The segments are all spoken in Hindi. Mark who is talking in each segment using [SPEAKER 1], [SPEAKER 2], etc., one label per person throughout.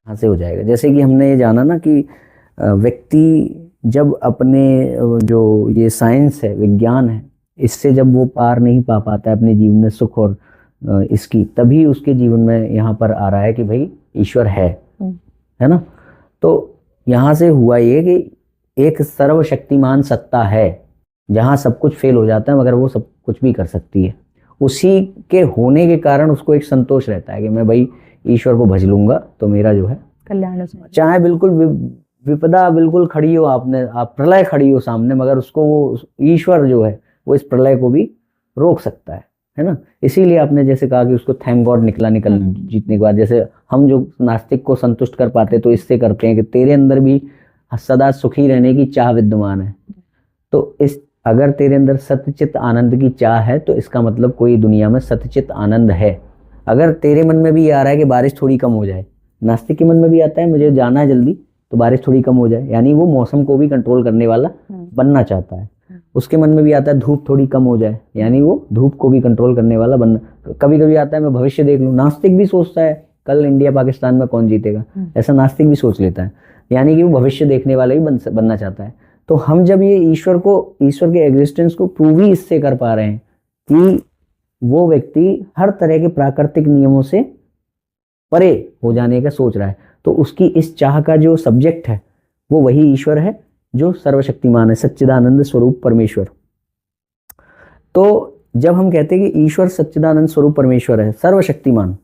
[SPEAKER 1] यहाँ से हो जाएगा। जैसे कि हमने ये जाना ना कि व्यक्ति जब अपने जो ये साइंस है, विज्ञान है, इससे जब वो पार नहीं पा पाता है अपने जीवन में सुख और इसकी, तभी उसके जीवन में यहाँ पर आ रहा है कि भाई ईश्वर है ना। तो यहाँ से हुआ ये कि एक सर्वशक्तिमान सत्ता है जहाँ सब कुछ फेल हो जाता है मगर वो सब कुछ भी कर सकती है। उसी के होने के कारण उसको एक संतोष रहता है कि मैं भाई ईश्वर को भज लूंगा तो मेरा जो है
[SPEAKER 2] कल्याण,
[SPEAKER 1] चाहे बिल्कुल विपदा बिल्कुल खड़ी हो, आप प्रलय खड़ी हो सामने, मगर उसको वो ईश्वर जो है वो इस प्रलय को भी रोक सकता है ना। इसीलिए आपने जैसे कहा कि उसको थैंक गॉड निकल जीतने के बाद, जैसे हम जो नास्तिक को संतुष्ट कर पाते तो इससे करते हैं कि तेरे अंदर भी सदा सुखी रहने की चाह विद्यमान है। तो इस अगर तेरे अंदर सत्यचित आनंद की चाह है तो इसका मतलब कोई दुनिया में सत्यचित आनंद है। अगर तेरे मन में भी ये आ रहा है कि बारिश थोड़ी कम हो जाए, नास्तिक के मन में भी आता है मुझे जाना है जल्दी तो बारिश थोड़ी कम हो जाए, यानी वो मौसम को भी कंट्रोल करने वाला बनना चाहता है। उसके मन में भी आता है धूप थोड़ी कम हो जाए, यानी वो धूप को भी कंट्रोल करने वाला बनना। कभी कभी आता है मैं भविष्य देख लूँ, नास्तिक भी सोचता है कल इंडिया पाकिस्तान में कौन जीतेगा, ऐसा नास्तिक भी सोच लेता है, यानी कि वो भविष्य देखने वाला ही बनना चाहता है। तो हम जब ये ईश्वर के एग्जिस्टेंस को प्रूव ही इससे कर पा रहे हैं कि वो व्यक्ति हर तरह के प्राकृतिक नियमों से परे हो जाने का सोच रहा है, तो उसकी इस चाह का जो सब्जेक्ट है वो वही ईश्वर है जो सर्वशक्तिमान है, सच्चिदानंद स्वरूप परमेश्वर। तो जब हम कहते हैं कि ईश्वर सच्चिदानंद स्वरूप परमेश्वर है, सर्वशक्तिमान,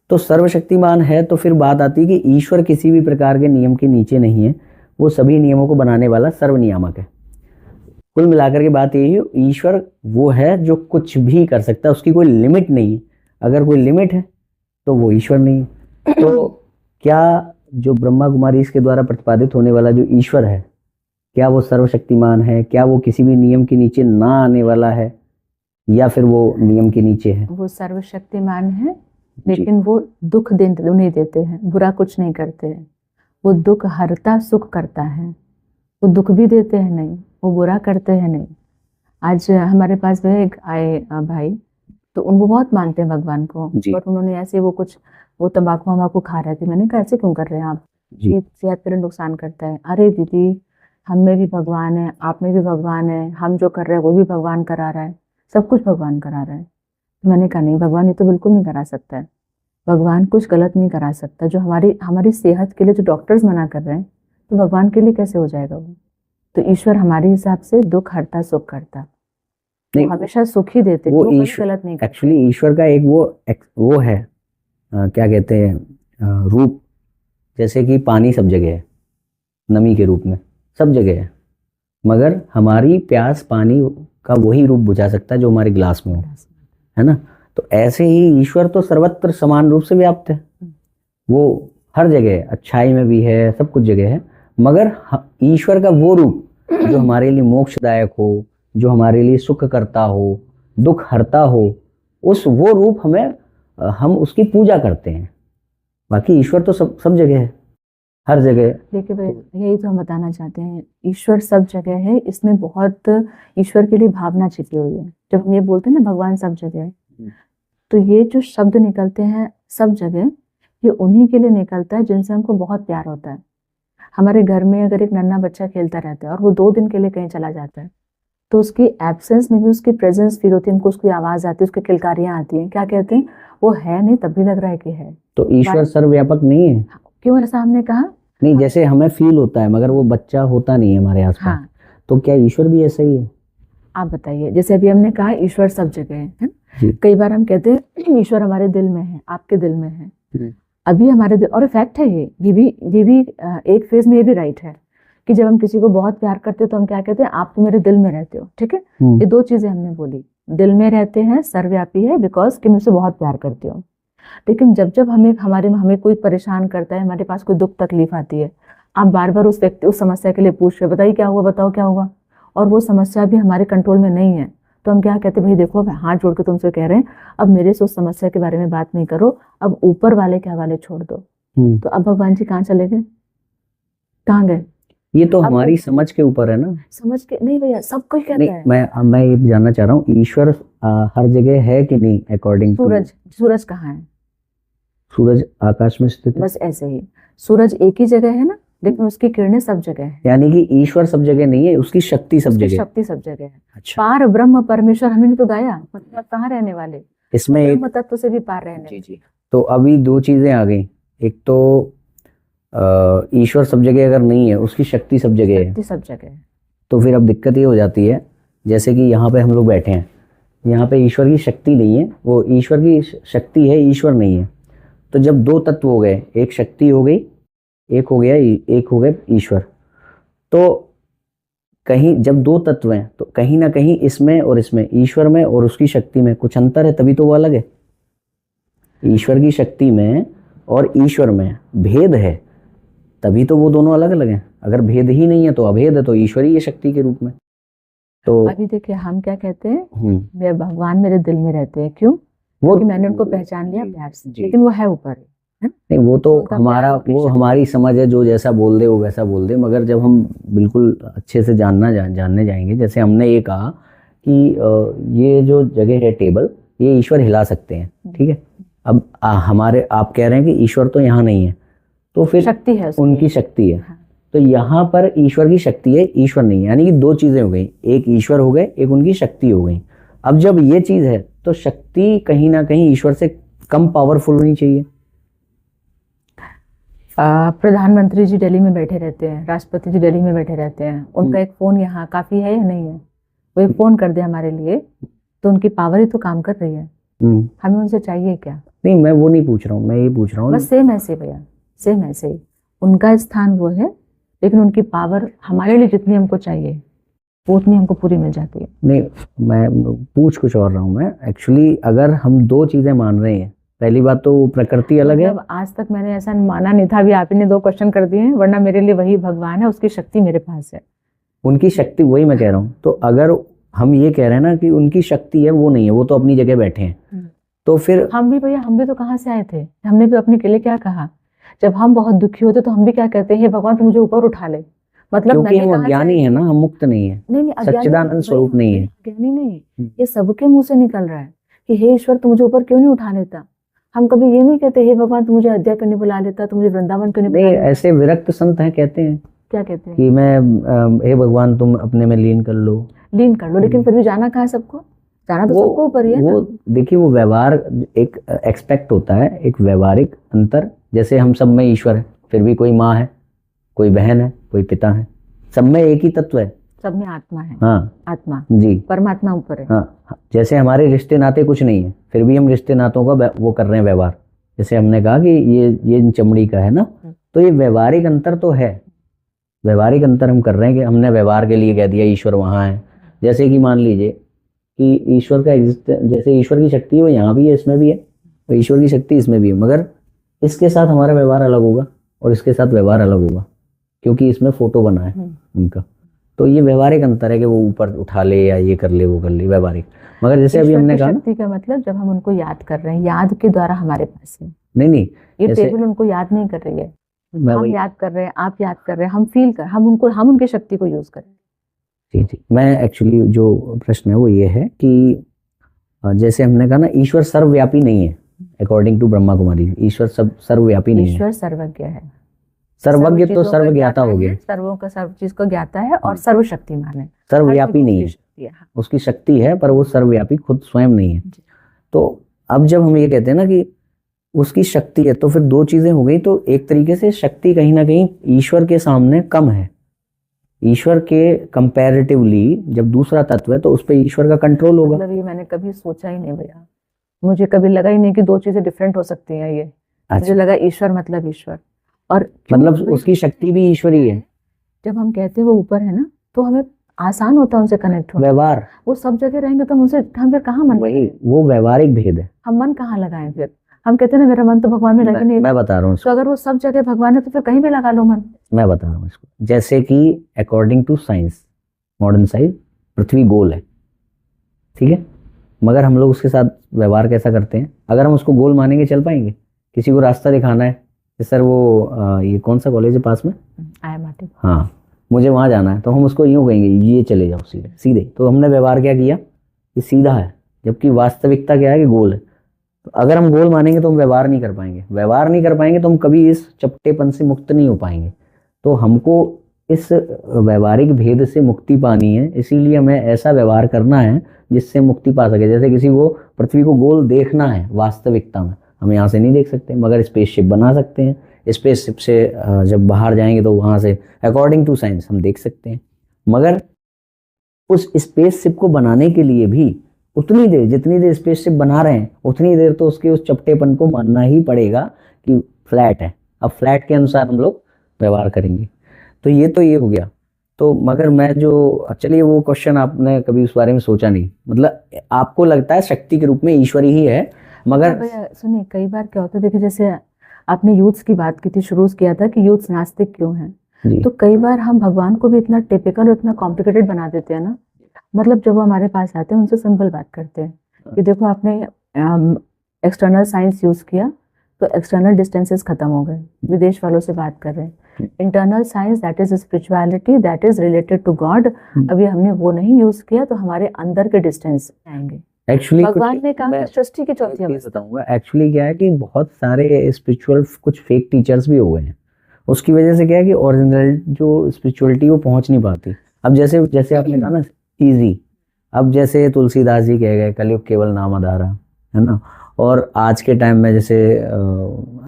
[SPEAKER 1] तो सर्वशक्तिमान है तो फिर बात आती है कि ईश्वर किसी भी प्रकार के नियम के नीचे नहीं है, वो सभी नियमों को बनाने वाला सर्वनियामक है। कुल मिलाकर के बात यही है, ईश्वर वो है जो कुछ भी कर सकता है, उसकी कोई लिमिट नहीं है। अगर कोई लिमिट है तो वो ईश्वर नहीं है। तो क्या जो ब्रह्मा कुमारी इसके द्वारा प्रतिपादित होने वाला जो ईश्वर है, क्या वो सर्वशक्तिमान है? क्या वो किसी भी नियम के नीचे ना आने वाला है या फिर वो नियम के नीचे है?
[SPEAKER 2] वो सर्वशक्तिमान है, लेकिन वो दुख नहीं देते हैं, बुरा कुछ नहीं करते हैं। वो दुख हरता सुख करता है, वो दुख भी देते हैं नहीं, वो बुरा करते हैं नहीं। आज हमारे पास में एक आए भाई, तो उनको बहुत मानते हैं भगवान को, बट उन्होंने ऐसे वो तंबाकू वम्बाकू खा रहे थे। मैंने कहा ऐसे क्यों कर रहे हैं आप, ये सेहत के लिए नुकसान करता है। अरे दीदी, हम में भी भगवान है, आप में भी भगवान है, हम जो कर रहे हैं वो भी भगवान करा रहा है, सब कुछ भगवान करा रहा है। तो मैंने कहा नहीं, भगवान ये तो बिल्कुल नहीं करा सकता है, भगवान कुछ गलत नहीं करा सकता। जो हमारी सेहत के लिए जो डॉक्टर्स मना कर रहे हैं, तो भगवान के लिए कैसे हो जाएगा वो? तो ईश्वर हमारे हिसाब से दुख हरता सुख करता, वो हमेशा सुख ही देते, वो गलत नहीं।
[SPEAKER 1] एक्चुअली ईश्वर का एक वो है क्या कहते हैं रूप, जैसे कि पानी सब जगह है, नमी के रूप में सब जगह है, मगर हमारी प्यास पानी का वही रूप बुझा सकता है जो हमारे गिलास में हो, है ना। तो ऐसे ही ईश्वर तो सर्वत्र समान रूप से व्याप्त है, वो हर जगह है, अच्छाई में भी है, सब कुछ जगह है, मगर ईश्वर का वो रूप जो हमारे लिए मोक्षदायक हो, जो हमारे लिए सुख करता हो, दुख हरता हो, वो रूप हम उसकी पूजा करते हैं। बाकी ईश्वर तो सब जगह है, हर जगह।
[SPEAKER 2] देखिए भाई, यही तो हम बताना चाहते हैं, ईश्वर सब जगह है। इसमें बहुत ईश्वर के लिए भावना छिपी हुई है। जब हम ये बोलते हैं ना भगवान सब जगह है, तो ये जो शब्द निकलते हैं सब जगह, ये उन्हीं के लिए निकलता है जिनसे हमको बहुत प्यार होता है। हमारे घर में अगर एक नन्हा बच्चा खेलता रहता है और वो 2 दिन के लिए कहीं चला जाता है, तो उसकी एब्सेंस में भी उसकी प्रेजेंस फील होती है, हमको उसकी आवाज आती है, उसकी किलकारियां आती हैं। क्या कहते हैं, वो है नहीं तब भी लग रहा है कि है।
[SPEAKER 1] तो ईश्वर सर्वव्यापक नहीं है?
[SPEAKER 2] क्यों ऐसा हमने कहा?
[SPEAKER 1] नहीं, जैसे हमें फील होता है मगर वो बच्चा होता नहीं है हमारे आसपास।
[SPEAKER 2] हाँ।
[SPEAKER 1] तो क्या ईश्वर भी ऐसा ही है?
[SPEAKER 2] आप बताइए। जैसे अभी हमने कहा ईश्वर सब जगह है। कई बार हम कहते हैं ईश्वर हमारे दिल में है, आपके दिल में है, अभी हमारे दिल, और फैक्ट है ये भी एक फेज में ये भी राइट है कि जब हम किसी को बहुत प्यार करते हैं तो हम क्या कहते हैं, आप तो मेरे दिल में रहते हो। ठीक है, ये 2 चीजें हमने बोली, दिल में रहते हैं, सर्वव्यापी है, बिकॉज कि मैं उससे बहुत प्यार करती हूँ। लेकिन जब हमें कोई परेशान करता है, हमारे पास कोई दुख तकलीफ आती है, आप बार बार उस समस्या के लिए पूछ रहे, बताइए क्या हुआ, बताओ क्या हुआ, और वो समस्या भी हमारे कंट्रोल में नहीं है, तो हम क्या कहते हैं, भाई देखो हाथ जोड़ के तुमसे कह रहे हैं, अब मेरे से उस समस्या के बारे में बात नहीं करो, अब ऊपर वाले के हवाले छोड़ दो। तो अब भगवान जी कहाँ चले गए, कहाँ गए?
[SPEAKER 1] ये तो हमारी समझ के ऊपर है ना।
[SPEAKER 2] समझ के नहीं भैया, सब कुछ कहता है।
[SPEAKER 1] मैं ये जानना चाह रहा हूँ, ईश्वर हर जगह है कि नहीं? अकॉर्डिंग
[SPEAKER 2] सूरज कहाँ है?
[SPEAKER 1] सूरज आकाश में स्थित है,
[SPEAKER 2] बस ऐसे ही सूरज एक ही जगह है ना, लेकिन उसकी किरणें सब जगह है।
[SPEAKER 1] यानी कि ईश्वर सब जगह नहीं है, उसकी शक्ति सब
[SPEAKER 2] उसकी
[SPEAKER 1] जगह है।
[SPEAKER 2] शक्ति सब जगह है।
[SPEAKER 1] अच्छा,
[SPEAKER 2] पार ब्रह्म परमेश्वर हमने तो गाया, मतलब कहाँ रहने वाले,
[SPEAKER 1] इसमें एक
[SPEAKER 2] ब्रह्म तत्व से भी पार रहने
[SPEAKER 1] जी जी, तो अभी दो चीजें आ गई। एक तो ईश्वर सब जगह अगर नहीं है, उसकी शक्ति सब जगह है,
[SPEAKER 2] शक्ति सब जगह है।
[SPEAKER 1] तो फिर अब दिक्कत ये हो जाती है, जैसे कि यहाँ पे हम लोग बैठे हैं, यहाँ पे ईश्वर की शक्ति नहीं है, वो ईश्वर की शक्ति है, ईश्वर नहीं है। तो जब दो तत्व हो गए, एक शक्ति हो गई, एक हो गया ईश्वर, तो कहीं जब दो तत्व हैं तो कहीं ना कहीं इसमें और इसमें, ईश्वर में और उसकी शक्ति में कुछ अंतर है, तभी तो वो अलग है। ईश्वर की शक्ति में और ईश्वर में भेद है, तभी तो वो दोनों अलग अलग हैं। अगर भेद ही नहीं है तो अभेद है, तो ईश्वरी है शक्ति के रूप में। तो
[SPEAKER 2] अभी देखिए हम क्या कहते हैं,
[SPEAKER 1] हम्म,
[SPEAKER 2] मेरे भगवान मेरे दिल में रहते हैं, क्यों?
[SPEAKER 1] वो
[SPEAKER 2] क्योंकि मैंने उनको पहचान लिया प्यार से,
[SPEAKER 1] जी।
[SPEAKER 2] लेकिन वो है ऊपर, है?
[SPEAKER 1] नहीं, वो तो
[SPEAKER 2] उनका
[SPEAKER 1] हमारा,
[SPEAKER 2] प्यार, उनकी
[SPEAKER 1] वो
[SPEAKER 2] शक्ति।
[SPEAKER 1] हमारी समझ है, जो जैसा बोल दे वो वैसा बोल दे। मगर जब हम बिल्कुल अच्छे से जानने जाएंगे, जैसे हमने ये कहा कि ये जो जगह है टेबल, ये ईश्वर हिला सकते हैं, ठीक है। अब हमारे आप कह रहे हैं कि ईश्वर तो यहाँ नहीं है, तो फिर
[SPEAKER 2] शक्ति है उसकी।
[SPEAKER 1] उनकी शक्ति है।
[SPEAKER 2] हाँ।
[SPEAKER 1] तो यहाँ पर ईश्वर की शक्ति है, ईश्वर नहीं है, यानी कि दो चीजें हो गई, एक ईश्वर हो गए, एक उनकी शक्ति हो गई। अब जब ये चीज है तो शक्ति कहीं ना कहीं ईश्वर से कम पावरफुल होनी चाहिए।
[SPEAKER 2] प्रधानमंत्री जी दिल्ली में बैठे रहते हैं, राष्ट्रपति जी दिल्ली में बैठे रहते हैं, उनका एक फोन यहाँ काफी है या नहीं है? वो एक फोन कर दे हमारे लिए, तो उनकी पावर ही तो काम कर रही है। हमें उनसे चाहिए क्या?
[SPEAKER 1] नहीं, मैं वो नहीं पूछ रहा हूँ, मैं ये पूछ रहा हूँ
[SPEAKER 2] बस सेम ऐसे भैया, सेम ऐसे ही उनका स्थान वो है, लेकिन उनकी पावर हमारे लिए जितनी हमको चाहिए वो उतनी हमको पूरी मिल जाती है।
[SPEAKER 1] नहीं, मैं पूछ कुछ और रहा हूँ। मैं एक्चुअली अगर हम दो चीजें मान रहे हैं, पहली बात तो प्रकृति अलग है।
[SPEAKER 2] मतलब आज तक मैंने ऐसा माना नहीं था, अभी आप ही ने दो क्वेश्चन कर दिए हैं, वरना मेरे लिए वही भगवान है, उसकी शक्ति मेरे पास है।
[SPEAKER 1] उनकी शक्ति, वही मैं कह रहा हूँ। तो अगर हम ये कह रहे हैं ना कि उनकी शक्ति है, वो नहीं है, वो तो अपनी जगह बैठे हैं, तो फिर
[SPEAKER 2] हम भी भैया, हम भी तो कहाँ से आए थे? हमने भी अपने के लिए क्या कहा? जब हम बहुत दुखी होते तो हम भी क्या कहते हैं, हे भगवान तुम मुझे ऊपर उठा ले। मतलब
[SPEAKER 1] क्योंकि हम अज्ञानी है ना, हम मुक्त नहीं है,
[SPEAKER 2] नहीं,
[SPEAKER 1] सच्चिदानंद स्वरूप नहीं है,
[SPEAKER 2] ज्ञानी नहीं, ये सबके मुंह से निकल रहा है कि हे ईश्वर तुम मुझे ऊपर क्यों नहीं उठा लेता। हम कभी ये नहीं कहते हे भगवान तुम मुझे अयोध्या क्यों नहीं बुला लेता, तुम मुझे वृंदावन क्यों नहीं बुला लेता।
[SPEAKER 1] ऐसे विरक्त संत हैं, कहते हैं
[SPEAKER 2] क्या कहते हैं
[SPEAKER 1] कि मैं हे भगवान तुम अपने में लीन कर लो,
[SPEAKER 2] लेकिन फिर भी जाना कहाँ है सबको? जाना तो सबको ऊपर ही है।
[SPEAKER 1] वो देखिए, वो व्यवहार एक एक्सपेक्ट होता है, एक व्यवहारिक अंतर। जैसे हम सब में ईश्वर है, फिर भी कोई माँ है, कोई बहन है, कोई पिता है, सब में एक ही तत्व है,
[SPEAKER 2] सब में आत्मा है।
[SPEAKER 1] हाँ
[SPEAKER 2] आत्मा
[SPEAKER 1] जी,
[SPEAKER 2] परमात्मा ऊपर है।
[SPEAKER 1] हाँ, जैसे हमारे रिश्ते नाते कुछ नहीं है, फिर भी हम रिश्ते नातों का वो कर रहे हैं व्यवहार। जैसे हमने कहा कि ये चमड़ी का है ना, तो ये व्यवहारिक अंतर तो है, व्यवहारिक अंतर हम कर रहे हैं कि हमने व्यवहार के लिए कह दिया ईश्वर वहाँ है। जैसे कि मान लीजिए कि ईश्वर का जैसे ईश्वर की शक्ति वो यहाँ भी है, इसमें भी है, तो ईश्वर की शक्ति इसमें भी है, मगर इसके साथ हमारा व्यवहार अलग होगा और इसके साथ व्यवहार अलग होगा, क्योंकि इसमें फोटो बना है उनका। तो ये व्यवहारिक अंतर है कि वो ऊपर उठा ले या ये कर ले वो कर ले, व्यवहारिक। मगर जैसे अभी हमने कहा,
[SPEAKER 2] शक्ति का मतलब जब हम उनको याद कर रहे हैं, याद के द्वारा हमारे पास है।
[SPEAKER 1] नहीं,
[SPEAKER 2] ये टेबल उनको याद नहीं कर रही है, हम याद कर रहे हैं, आप याद कर रहे हैं, हम फील कर, हम उनकी शक्ति को यूज करें।
[SPEAKER 1] जी, मैं एक्चुअली जो प्रश्न है वो ये है कि जैसे हमने कहा ना, ईश्वर सर्वव्यापी नहीं है, अकॉर्डिंग टू ब्रह्मा कुमारी, ईश्वर सर्वव्यापी नहीं है।
[SPEAKER 2] ईश्वर सर्वज्ञ है,
[SPEAKER 1] सर्वज्ञ तो सर्वज्ञाता हो गया,
[SPEAKER 2] सर्वों का सर्व चीज को ज्ञाता है और सर्वशक्तिमान है,
[SPEAKER 1] सर्वव्यापी नहीं है। उसकी शक्ति है पर वो सर्वव्यापी खुद स्वयं नहीं है। तो अब जब हम ये कहते हैं ना कि उसकी शक्ति है, तो फिर दो चीजें हो गई। तो एक तरीके से शक्ति कहीं ना कहीं ईश्वर के सामने कम है, ईश्वर के कंपैरेटिवली जब दूसरा तत्व है तो उस पर ईश्वर का कंट्रोल होगा।
[SPEAKER 2] मतलब ये मैंने कभी सोचा ही नहीं भैया, मुझे कभी लगा ही नहीं कि दो चीजें डिफरेंट हो सकती हैं। ये मुझे लगा ईश्वर मतलब ईश्वर, और
[SPEAKER 1] मतलब उसकी शक्ति भी ईश्वरी है।
[SPEAKER 2] जब हम कहते हैं वो ऊपर है ना, तो हमें आसान होता है उनसे कनेक्ट होना।
[SPEAKER 1] व्यवहार,
[SPEAKER 2] वो सब जगह रहेंगे तो हम फिर कहाँ मन,
[SPEAKER 1] वही वो व्यवहारिक भेद है।
[SPEAKER 2] हम मन कहाँ लगाएं? फिर हम कहते हैं ना मेरा मन तो भगवान में लगे नहीं।
[SPEAKER 1] मैं बता रहा हूँ,
[SPEAKER 2] तो अगर वो सब जगह भगवान है तो फिर कहीं भी लगा लो मन।
[SPEAKER 1] मैं बता रहा हूँ इसको, जैसे कि according to science, modern science, पृथ्वी गोल है, ठीक है, मगर हम लोग उसके साथ व्यवहार कैसा करते हैं? अगर हम उसको गोल मानेंगे चल पाएंगे? किसी को रास्ता दिखाना है कि सर वो ये कौन सा कॉलेज है पास में,
[SPEAKER 2] IMRT,
[SPEAKER 1] हाँ मुझे वहाँ जाना है, तो हम उसको यूँ कहेंगे ये चले जाओ सीधे सीधे। तो हमने व्यवहार क्या किया कि सीधा है, जबकि वास्तविकता क्या है कि गोल है। तो अगर हम गोल मानेंगे तो हम व्यवहार नहीं कर पाएंगे, व्यवहार नहीं कर पाएंगे तो हम कभी इस चपटेपन से मुक्त नहीं हो पाएंगे। तो हमको इस व्यवहारिक भेद से मुक्ति पानी है, इसीलिए हमें ऐसा व्यवहार करना है जिससे मुक्ति पा सके। जैसे किसी को पृथ्वी को गोल देखना है वास्तविकता में, हम यहाँ से नहीं देख सकते, मगर स्पेसशिप बना सकते हैं। स्पेसशिप से जब बाहर जाएंगे तो वहाँ से अकॉर्डिंग टू साइंस हम देख सकते हैं। मगर उस स्पेसशिप को बनाने के लिए भी उतनी देर, जितनी देर स्पेसशिप बना रहे हैं उतनी देर तो उसके उस चपटेपन को मानना ही पड़ेगा कि फ्लैट है। अब फ्लैट के अनुसार हम लोग व्यवहार करेंगे। तो ये हो गया। तो मगर मैं जो, चलिए वो क्वेश्चन आपने कभी उस बारे में सोचा नहीं, मतलब आपको लगता है शक्ति के रूप में ईश्वर ही है, मगर
[SPEAKER 2] भैया सुनिए, कई बार क्या होता है, देखिए जैसे आपने यूथ्स की बात की थी, शुरू किया था कि यूथ्स नास्तिक क्यों हैं,
[SPEAKER 1] जी
[SPEAKER 2] तो कई बार हम भगवान को भी इतना टिपिकल और इतना कॉम्प्लिकेटेड बना देते हैं ना। मतलब जब वो हमारे पास आते हैं उनसे सिंपल बात करते हैं कि देखो आपने एक्सटर्नल साइंस यूज किया तो एक्सटर्नल डिस्टेंसेस खत्म हो गए, विदेश वालों से बात कर रहे हैं। Internal science that is spirituality, that is related to God, अभी हमने वो नहीं यूज किया तो हमारे अंदर के डिस्टेंस आएंगे।
[SPEAKER 1] एक्चुअली
[SPEAKER 2] भगवान ने कहा कि सृष्टि की चौथी अवस्था।
[SPEAKER 1] बताऊंगा एक्चुअली क्या है कि बहुत सारे स्पिरिचुअल कुछ फेक टीचर्स भी हो गए हैं, उसकी वजह से क्या है कि ओरिजिनल जो स्पिरिचुअलिटी वो पहुंच नहीं पाती। अब जैसे आपने कहा ना इजी, अब जैसे तुलसीदास जी कह गए कलयुग केवल नाम आधारा, है ना। और आज के टाइम में जैसे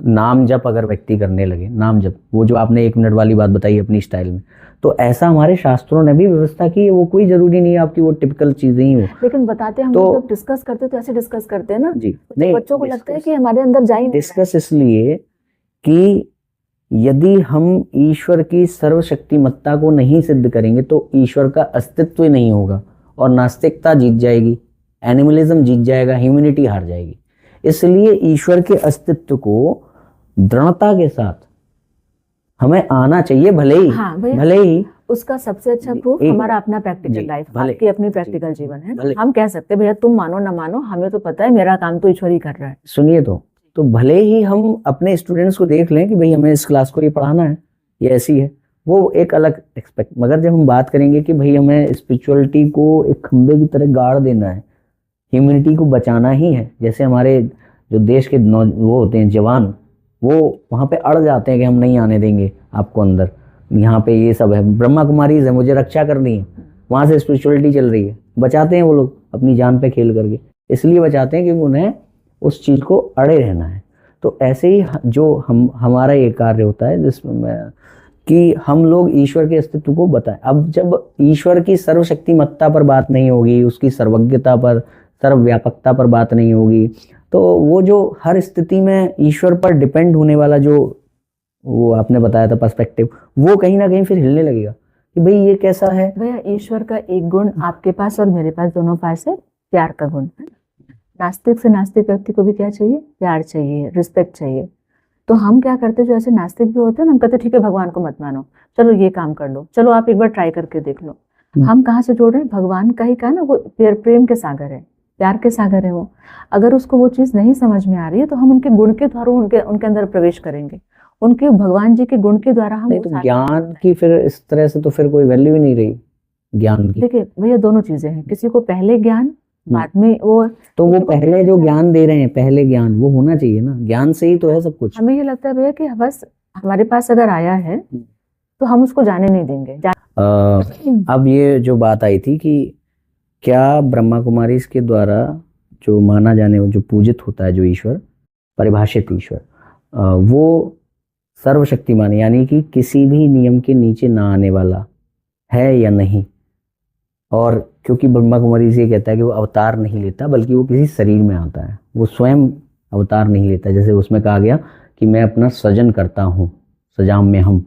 [SPEAKER 1] नाम जप अगर व्यक्ति करने लगे, नाम जप, वो जो आपने 1 मिनट वाली बात बताई अपनी स्टाइल में, तो ऐसा हमारे शास्त्रों ने भी व्यवस्था की है। वो कोई जरूरी नहीं है आपकी वो टिपिकल चीजें ही हो,
[SPEAKER 2] लेकिन बताते हम
[SPEAKER 1] तो
[SPEAKER 2] जब डिस्कस करते तो ऐसे डिस्कस करते हैं ना
[SPEAKER 1] जी
[SPEAKER 2] तो
[SPEAKER 1] नहीं,
[SPEAKER 2] बच्चों को लगता है कि हमारे अंदर जा ही नहीं रहा है।
[SPEAKER 1] डिस्कस इसलिए कि यदि हम ईश्वर की सर्वशक्तिमत्ता को नहीं सिद्ध करेंगे तो ईश्वर का अस्तित्व ही नहीं होगा और नास्तिकता जीत जाएगी, एनिमलिज्म जीत जाएगा, ह्यूमैनिटी हार जाएगी। इसलिए ईश्वर के अस्तित्व को दृढ़ता के साथ हमें आना चाहिए, भले ही
[SPEAKER 2] उसका सबसे अच्छा प्रूफ हमारा अपना प्रैक्टिकल लाइफ, आपकी अपनी प्रैक्टिकल जीवन है। हम कह सकते हैं भैया तुम मानो ना मानो, हमें तो पता है मेरा काम तो ईश्वर ही कर रहा है।
[SPEAKER 1] सुनिए तो भले ही हम अपने स्टूडेंट्स को देख लें कि भाई हमें इस क्लास को ये पढ़ाना है, ये ऐसी है, वो एक अलग एक्सपेक्ट, मगर जब हम बात करेंगे कि भाई हमें स्पिरिचुअलिटी को एक खंबे की तरह गाड़ देना है, ह्यूमैनिटी को बचाना ही है, जैसे हमारे जो देश के वो होते हैं जवान, वो वहाँ पे अड़ जाते हैं कि हम नहीं आने देंगे आपको अंदर, यहाँ पे ये सब है, ब्रह्मा कुमारीज है, मुझे रक्षा करनी है, वहाँ से स्पिरिचुअलिटी चल रही है, बचाते हैं वो लोग अपनी जान पे खेल करके, इसलिए बचाते हैं क्योंकि उन्हें उस चीज़ को अड़े रहना है। तो ऐसे ही जो हमारा ये कार्य होता है जिसमें कि हम लोग ईश्वर के अस्तित्व को बताएं। अब जब ईश्वर की सर्वशक्तिमत्ता पर बात नहीं होगी, उसकी सर्वज्ञता पर, सर्वव्यापकता पर बात नहीं होगी, तो वो जो हर स्थिति में ईश्वर पर डिपेंड होने वाला जो वो आपने बताया था पर्सपेक्टिव, वो कहीं ना कहीं फिर हिलने लगेगा कि भाई ये कैसा है।
[SPEAKER 2] भैया ईश्वर का एक गुण आपके पास और मेरे पास दोनों पास है, प्यार का गुण है। नास्तिक से नास्तिक व्यक्ति को भी क्या चाहिए? प्यार चाहिए, रिस्पेक्ट चाहिए। तो हम क्या करते हैं, जो ऐसे नास्तिक भी होते हैं ना, हम कहते ठीक है भगवान को मत मानो, चलो ये काम कर लो, चलो आप एक बार ट्राई करके देख लो। हम कहाँ से जोड़ रहे हैं? भगवान का ही कहा ना, वो प्रेम के सागर है, प्यार के सागर है वो। अगर उसको वो चीज नहीं समझ में आ रही है तो हम उनके गुण के द्वारा उनके अंदर प्रवेश करेंगे, उनके भगवान जी के गुण के द्वारा हम।
[SPEAKER 1] नहीं तो ज्ञान की फिर इस तरह से तो फिर कोई वैल्यू ही नहीं रही ज्ञान की।
[SPEAKER 2] देखिए भैया दोनों चीजें हैं, किसी को पहले ज्ञान बाद में वो,
[SPEAKER 1] तो वो पहले जो ज्ञान दे रहे हैं, पहले ज्ञान वो होना चाहिए ना, ज्ञान से ही तो है सब कुछ।
[SPEAKER 2] हमें ये लगता है भैया कि बस हमारे पास अगर आया है तो हम उसको जाने नहीं देंगे।
[SPEAKER 1] अब ये जो बात आई थी कि क्या ब्रह्मा कुमारी के द्वारा जो माना जाने, जो पूजित होता है, जो ईश्वर, परिभाषित ईश्वर, वो सर्वशक्तिमान यानी कि किसी भी नियम के नीचे ना आने वाला है या नहीं। और क्योंकि ब्रह्मा कुमारी से कहता है कि वो अवतार नहीं लेता, बल्कि वो किसी शरीर में आता है, वो स्वयं अवतार नहीं लेता। जैसे उसमें कहा गया कि मैं अपना सृजन करता हूँ, सजाम में हम,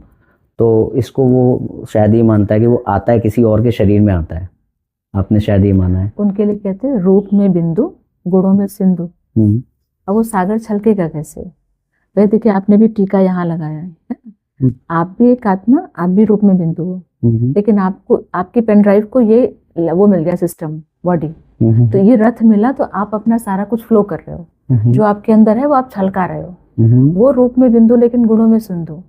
[SPEAKER 1] तो इसको वो शायद ये मानता है कि वो आता है किसी और के शरीर में आता है। आपने शायद ये माना है।
[SPEAKER 2] उनके लिए कहते हैं रूप में बिंदु, गुणों में सिंधु। अब वो सागर छलकेगा कैसे? वह देखिए आपने भी टीका यहाँ लगाया है, आप भी एक आत्मा, आप भी रूप में बिंदु हो, लेकिन आपको आपकी पेन ड्राइव को ये वो मिल गया सिस्टम, बॉडी, तो ये रथ मिला, तो आप अपना सारा कुछ फ्लो कर रहे हो, जो आपके अंदर है वो आप छलका रहे हो। वो रूप में बिंदु लेकिन गुणों में सिंधु।